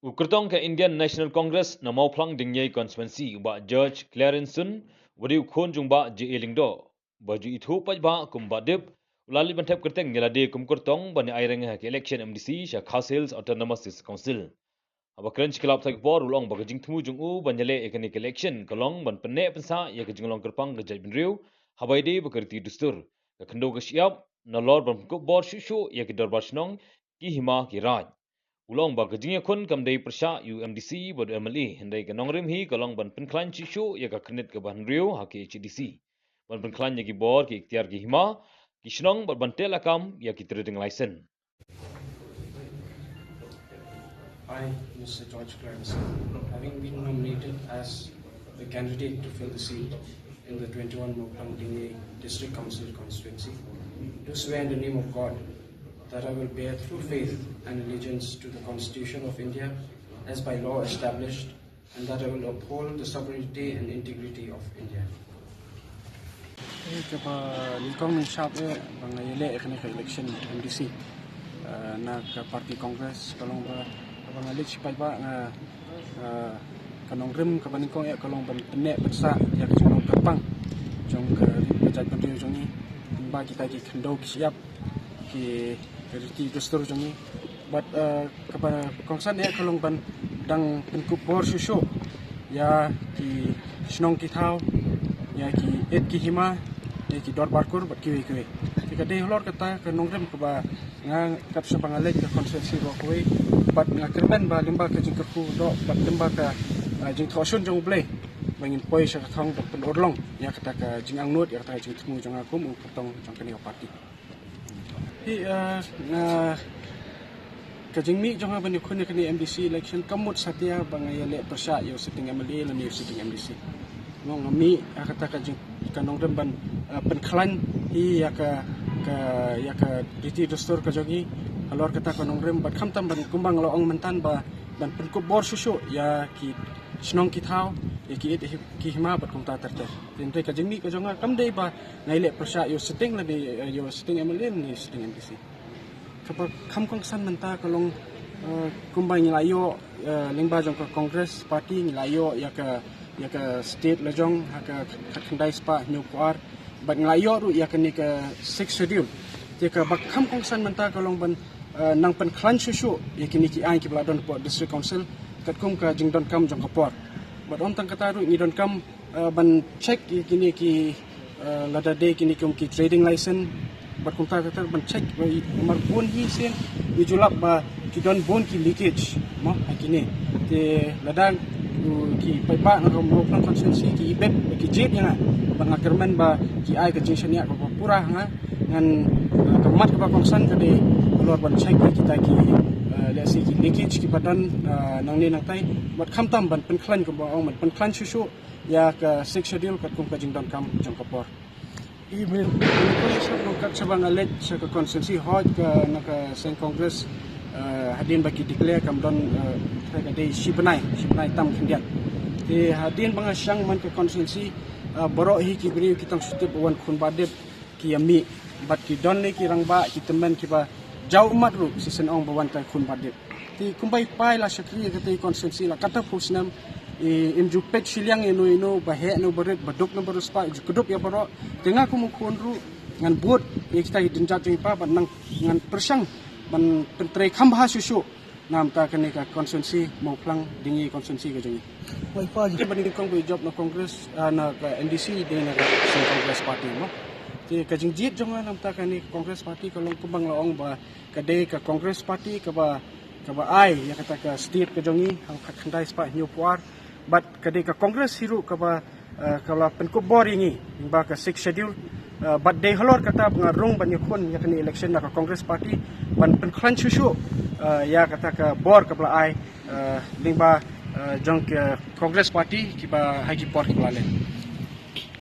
Ukurtong ke Indian National Congress na mauplang dingyay constituency ba George Clarenson wadi ukhon jungba je elingdo baju itu pajba kumbadip ulali bantep kerteng nyalade kumkurtong bani aireng ke election MDC sha Khasils Autonomous Council aba crunch club tak bor ulong ba jing thumu jungu banyale economic election kalong ban penne pensa ya ke jinglong kerpang ke jaj binriu habaide bekerti dustur ke khendo ke siap na lord ban ko bor shushu ya ke darbar shnong ki hima ki raj ulong ba gajing kun kam dei persha UMDC bod MLE hendai ke nongrim hi kalong ban penklan chishu ya ka knit ke ban riu ha ke HDC ban penklan ya ki bor ki ikhtiar ki hima ki shnong bod ban telakam ya ki trading license. I, Mr. George Clarence, having been nominated as the candidate to fill the seat in the 21 Moplang Dingay District Council constituency, do swear in the name of God that I will bear true faith and allegiance to the Constitution of India as by law established, and that I will uphold the sovereignty and integrity of India. Nilkong ng shop bangayele election MDC na party congress kalong ba bangalit sipay ba nga kanong rim kabaningkong kalong ban penne bersa ya kanong kapang jong kajat pantiu jong ni ba kita ki kendo ki siap ki kerti gestur jong ni but kapan kongsan ya kalong ban dang penkup bor susu ya ki snong ki thau ya ki et ki hima ya ki dor barkur bat ki we tika dei lor kata kanong rim ba nga kap sa pangalit ka konsensi ro kuwi bat nga kermen ba limba ka jing ku do bat limba ka jing thosun jong blai bangin poi sa thong bat pen orlong ya kata ka jing ang nut ya kata jing temu jong aku mu potong jong kani parti hi nga ka jing mi jong ban ku ni kani MDC election kamut satya bangaya le persya yo sitting MLA la ni sitting MDC ngong mi kata ka jing kanong rim ban penklan hi ya ka diti dostor ka jogi alor kata kanong rem bat khamtam ban kumbang loong mentan ba ban penkup bor susu ya ki snong ki thau ya ki hima bat kum ta tarte tinte ka jingmi ka jonga kam dei ba ngaile persya yo sitting la yo sitting MLN ni sitting MDC kapa kham kong san menta kalong kumbang ngilayo lingba jong ka congress party ngilayo ya ka state lajong ha ka khandai spa nyukwar bat nglayo ru ya kani ka 6 schedule te ka bakham kongsan menta kalong ban nang pen klan susu ya kini ki ai ki bladon po district council kat kum ka jingdon kam jong kapor bat on tang kata ru ni don kam ban check kini ki lada de kini kum ki trading license bat kum ta kata ban check nomor bon hi sen ni julap ba ki don bon ki leakage mo kini te ladang ki paipa na ko mo plan constituency ki ibet ki jet nga bangakermen ba ki ai ka jinsan ya ko pura nga ngan kemat ka kongsan ka de lor ban check kita ki le si ki leakage ki padan nang ni nang tai bat khamtam ban pen klan ko ba ong man pen klan susu ya ka 6 schedule kat kum ka jingdon kam jong kapor email ko sa ko kat sa bangalet sa ka constituency hot ka na ka sen congress hadin baki declare kam don ka de shibnai tam khindian te hadin banga syang man ka constituency borok hi ki bri kitang sutip wan khun badep ki ami bat ki don le ki rangba ki temen ki ba jau umat ru sisen ong bawan ka khun badep ti kumbai pai la shakri ka te constituency la kata pusnam im jupet siliang ino ba he no boret baduk no borus pa kudup ya borok tenga ku mukun ru ngan bot kita dinjat jing pa ban nang ngan persang ban pentre khambha susu nam ta kene ka constituency Moplang dingi constituency ka jingi wai pa ji bani kong be job na congress na ka NDC de na ka congress party no ti ka jing jit jong nam ta kene congress party ka long kumbang laong ba ka de ka congress party ka ba ai ya kata ka state ka jongi hang khandai spa new puar but ka de ka congress hiru ka ba kala penkup bor ini ba ka 6 schedule but de halor kata ngarung ban yakun yakni election na ka congress party ban penklan susu ya kata ka bor ka ai lingba jong congress party ki ba hagi port ki